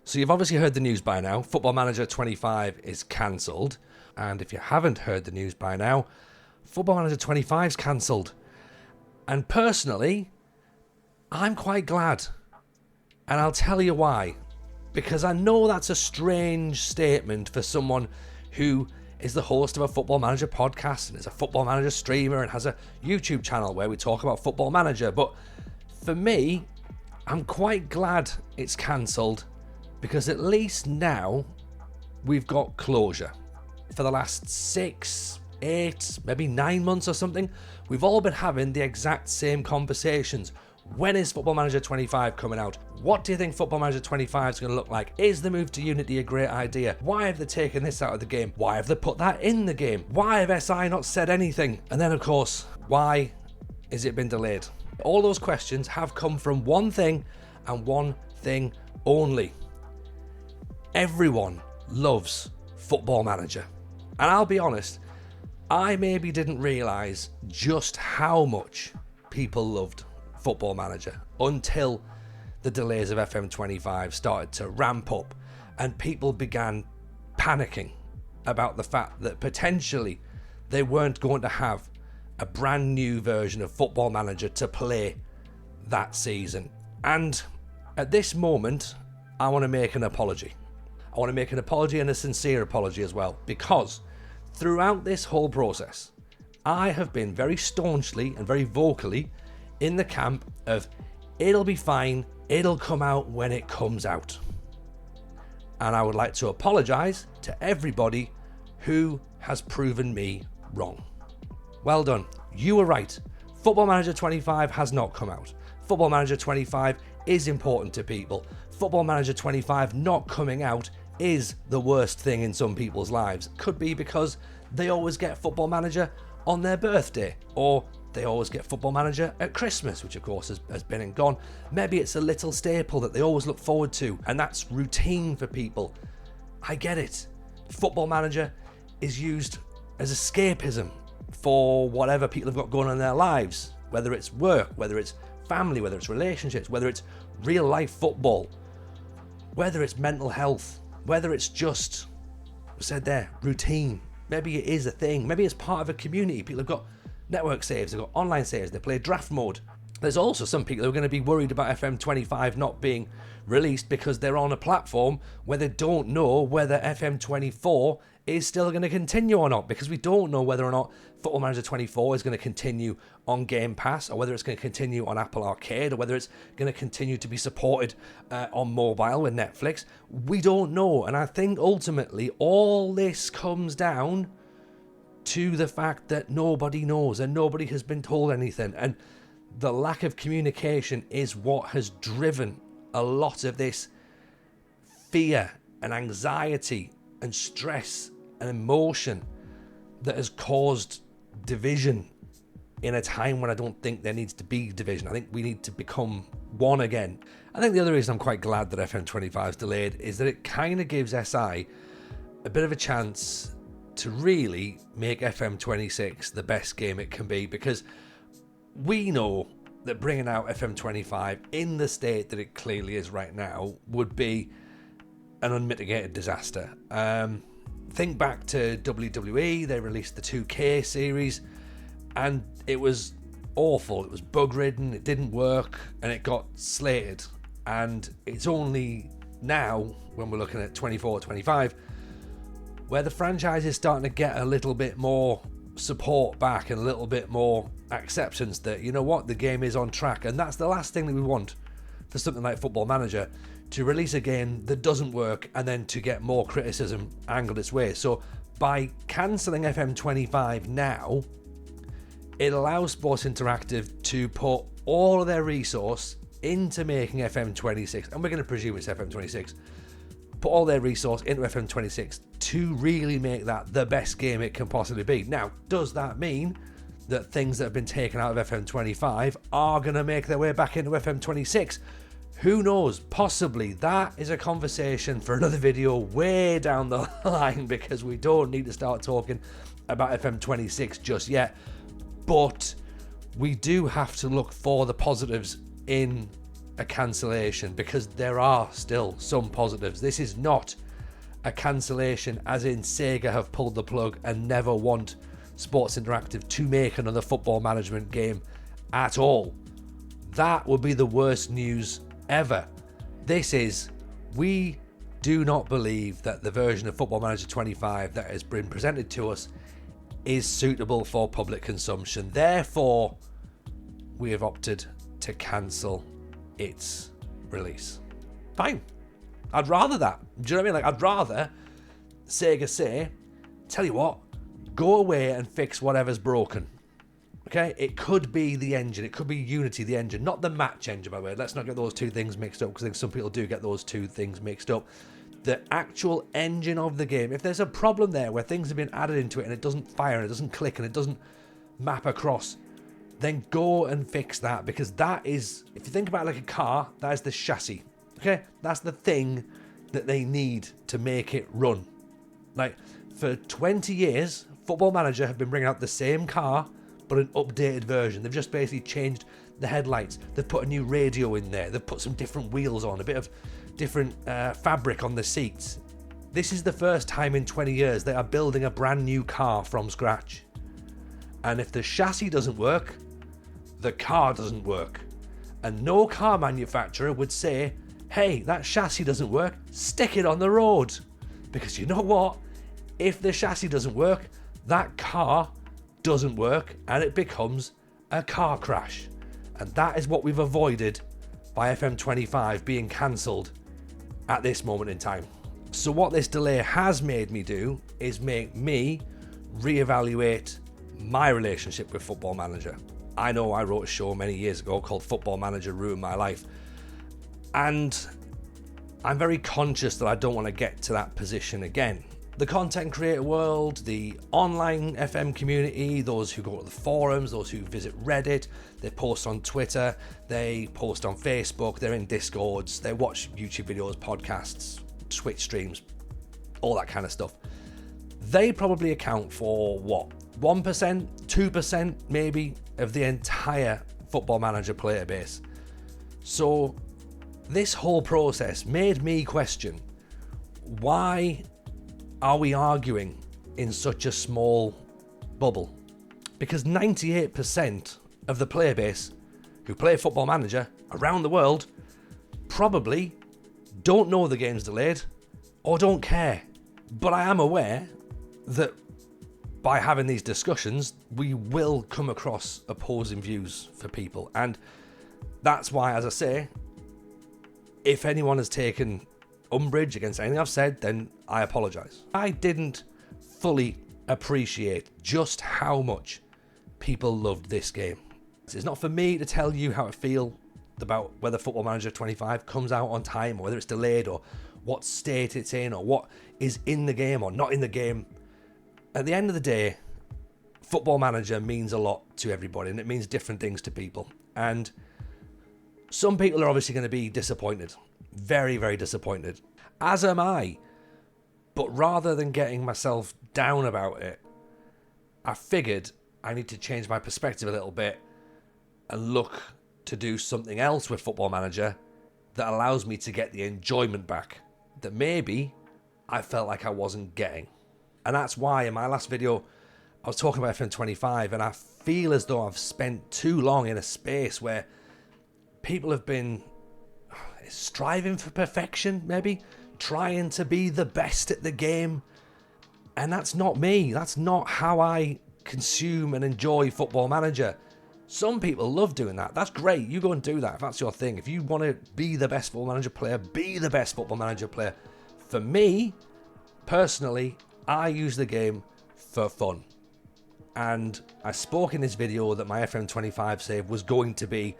So you've obviously heard the news by now. Football Manager 25 is cancelled. And if you haven't heard the news by now, Football Manager 25 is cancelled. And personally, I'm quite glad. And I'll tell you why. Because I know that's a strange statement for someone who is the host of a Football Manager podcast and is a Football Manager streamer and has a YouTube channel where we talk about Football Manager. But for me, I'm quite glad it's cancelled. Because at least now we've got closure. For the last 6, 8, maybe 9 months or something, we've all been having the exact same conversations. When is Football Manager 25 coming out? What do you think Football Manager 25 is going to look like? Is the move to Unity a great idea? Why have they taken this out of the game? Why have they put that in the game? Why have SI not said anything? And then, of course, why has it been delayed? All those questions have come from one thing and one thing only. Everyone loves Football Manager. And I'll be honest, I maybe didn't realise just how much people loved Football Manager until the delays of FM25 started to ramp up and people began panicking about the fact that potentially they weren't going to have a brand new version of Football Manager to play that season. And at this moment, I want to make an apology. I want to make an apology and a sincere apology as well, because throughout this whole process, I have been very staunchly and very vocally in the camp of it'll be fine, it'll come out when it comes out. And I would like to apologise to everybody who has proven me wrong. Well done, you were right. Football Manager 25 has not come out. Football Manager 25 is important to people. Football Manager 25 not coming out is the worst thing in some people's lives. Could be because they always get Football Manager on their birthday, or they always get Football Manager at Christmas, which of course has been and gone. Maybe it's a little staple that they always look forward to, and that's routine for people. I get it. Football Manager is used as escapism for whatever people have got going on in their lives, whether it's work, whether it's family, whether it's relationships, whether it's real life football, whether it's mental health, whether it's just, I said there, routine. Maybe it is a thing. Maybe it's part of a community. People have got network saves, they've got online saves, they play draft mode. There's also some people who are going to be worried about FM25 not being released because they're on a platform where they don't know whether FM24 is still going to continue or not, because we don't know whether or not Football Manager 24 is going to continue on Game Pass, or whether it's going to continue on Apple Arcade, or whether it's going to continue to be supported on mobile with Netflix. We don't know, and I think ultimately all this comes down to the fact that nobody knows and nobody has been told anything, and the lack of communication is what has driven a lot of this fear and anxiety and stress and emotion that has caused division in a time when I don't think there needs to be division. I think we need to become one again. I think the other reason I'm quite glad that FM25 is delayed is that it kind of gives SI a bit of a chance to really make FM26 the best game it can be, because we know that bringing out FM25 in the state that it clearly is right now would be an unmitigated disaster. Think back to WWE, they released the 2K series and it was awful. It was bug ridden, it didn't work, and it got slated. And it's only now, when we're looking at 24, 25, where the franchise is starting to get a little bit more support back and a little bit more acceptance that, you know what, the game is on track. And that's the last thing that we want for something like Football Manager, to release a game that doesn't work and then to get more criticism angled its way. So by cancelling FM25 now, it allows Sports Interactive to put all of their resource into making FM26, and we're going to presume it's FM26, put all their resource into FM26 to really make that the best game it can possibly be. Now, does that mean that things that have been taken out of FM25 are going to make their way back into FM26? Who knows? Possibly. That is a conversation for another video way down the line, because we don't need to start talking about FM26 just yet. But we do have to look for the positives in a cancellation, because there are still some positives. This is not a cancellation as in Sega have pulled the plug and never want Sports Interactive to make another football management game at all. That would be the worst news ever. This is, we do not believe that the version of Football Manager 25 that has been presented to us is suitable for public consumption. Therefore, we have opted to cancel its release. Fine. I'd rather that. Do you know what I mean? Like, I'd rather Sega say, tell you what, go away and fix whatever's broken. Okay? It could be the engine. It could be Unity, the engine. Not the match engine, by the way. Let's not get those two things mixed up, because I think some people do get those two things mixed up. The actual engine of the game. If there's a problem there where things have been added into it and it doesn't fire and it doesn't click and it doesn't map across, then go and fix that, because that is, if you think about it like a car, that is the chassis. Okay? That's the thing that they need to make it run. Like, for 20 years, Football Manager have been bringing out the same car, but an updated version. They've just basically changed the headlights. They've put a new radio in there. They've put some different wheels on, a bit of different fabric on the seats. This is the first time in 20 years they are building a brand new car from scratch. And if the chassis doesn't work, the car doesn't work. And no car manufacturer would say, hey, that chassis doesn't work, stick it on the road. Because you know what? If the chassis doesn't work, that car doesn't work and it becomes a car crash. And that is what we've avoided by FM25 being cancelled at this moment in time. So what this delay has made me do is make me reevaluate my relationship with Football Manager. I know I wrote a show many years ago called Football Manager Ruined My Life, and I'm very conscious that I don't want to get to that position again. The content creator world, the online FM community, those who go to the forums, those who visit Reddit, they post on Twitter, they post on Facebook, they're in Discords, they watch YouTube videos, podcasts, Twitch streams, all that kind of stuff. They probably account for, what, 1%, 2% maybe of the entire Football Manager player base. So this whole process made me question, why are we arguing in such a small bubble? Because 98% of the player base who play Football Manager around the world probably don't know the game's delayed or don't care. But I am aware that by having these discussions, we will come across opposing views for people. And that's why, as I say, if anyone has taken umbrage against anything I've said, then I apologise. I didn't fully appreciate just how much people loved this game. It's not for me to tell you how I feel about whether Football Manager 25 comes out on time or whether it's delayed or what state it's in or what is in the game or not in the game. At the end of the day, Football Manager means a lot to everybody and it means different things to people. And some people are obviously going to be disappointed. Very, very disappointed. As am I. But rather than getting myself down about it, I figured I need to change my perspective a little bit and look to do something else with Football Manager that allows me to get the enjoyment back that maybe I felt like I wasn't getting. And that's why in my last video I was talking about FM25, and I feel as though I've spent too long in a space where people have been striving for perfection, maybe trying to be the best at the game, and that's not me. That's not how I consume and enjoy Football Manager. Some people love doing that. That's great. You go and do that if that's your thing. If you want to be the best Football Manager player, be the best Football Manager player. For me, personally, I use the game for fun. And I spoke in this video that my FM25 save was going to be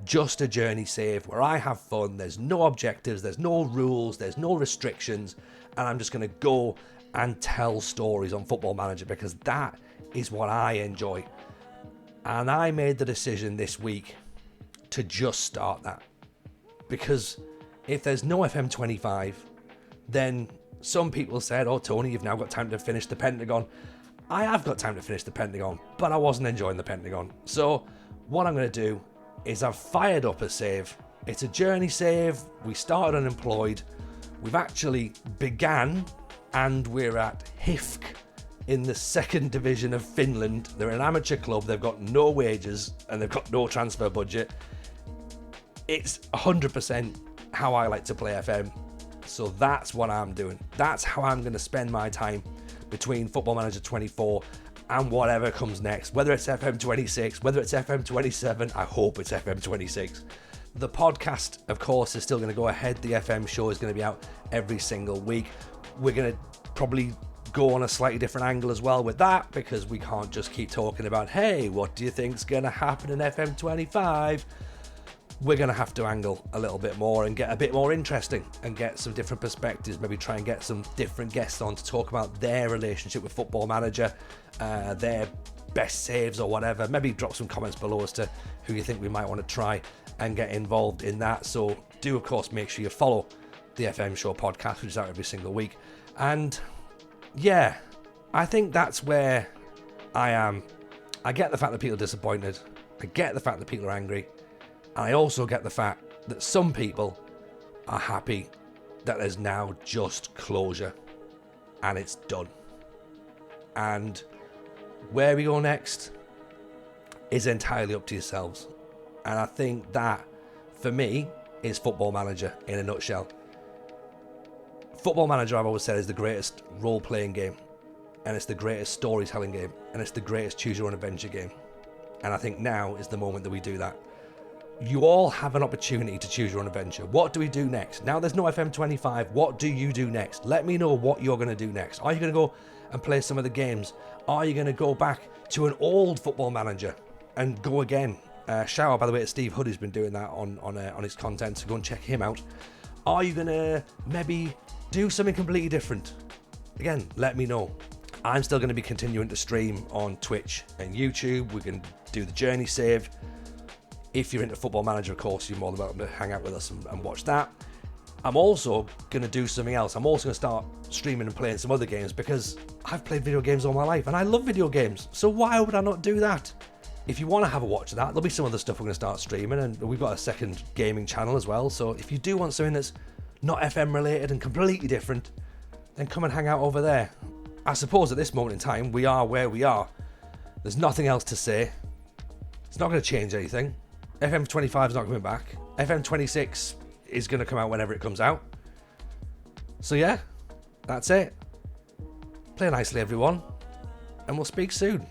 just a journey save where I have fun. There's no objectives, there's no rules, there's no restrictions, and I'm just going to go and tell stories on Football Manager because that is what I enjoy. And I made the decision this week to just start that, because if there's no FM25, then some people said, oh Tony, you've now got time to finish the Pentagon. I have got time to finish the Pentagon, but I wasn't enjoying the Pentagon. So what I'm going to do is I've fired up a save It's a journey save. We started unemployed. We've actually began, and we're at HIFK in the second division of Finland. They're an amateur club. They've got no wages and they've got no transfer budget. It's 100% how I like to play FM. So that's what I'm doing. That's how I'm going to spend my time between Football Manager 24 and whatever comes next. Whether it's FM26, whether it's FM27, I hope it's FM26. The podcast, of course, is still going to go ahead. The FM show is going to be out every single week. We're going to probably go on a slightly different angle as well with that, because we can't just keep talking about, hey, what do you think's going to happen in FM25? We're going to have to angle a little bit more and get a bit more interesting and get some different perspectives, maybe try and get some different guests on to talk about their relationship with Football Manager, their best saves or whatever. Maybe drop some comments below as to who you think we might want to try and get involved in that. So do, of course, make sure you follow the FM Show podcast, which is out every single week. And yeah, I think that's where I am. I get the fact that people are disappointed. I get the fact that people are angry. And I also get the fact that some people are happy that there's now just closure and it's done. And where we go next is entirely up to yourselves. And I think that, for me, is Football Manager in a nutshell. Football Manager, I've always said, is the greatest role-playing game. And it's the greatest storytelling game. And it's the greatest choose-your-own-adventure game. And I think now is the moment that we do that. You all have an opportunity to choose your own adventure. What do we do next? Now there's no FM25. What do you do next? Let me know what you're going to do next. Are you going to go and play some of the games? Are you going to go back to an old Football Manager and go again? Shout out, by the way, to Steve Hood, who's been doing that on his content, so go and check him out. Are you going to maybe do something completely different? Again, let me know. I'm still going to be continuing to stream on Twitch and YouTube. We can do the journey save. If you're into Football Manager, of course, you're more than welcome to hang out with us and watch that. I'm also going to do something else. I'm also going to start streaming and playing some other games, because I've played video games all my life and I love video games. So why would I not do that? If you want to have a watch of that, there'll be some other stuff we're going to start streaming, and we've got a second gaming channel as well. So if you do want something that's not FM related and completely different, then come and hang out over there. I suppose at this moment in time, we are where we are. There's nothing else to say. It's not going to change anything. FM25 is not coming back. FM26 is going to come out whenever it comes out. So yeah, that's it. Play nicely, everyone, and we'll speak soon.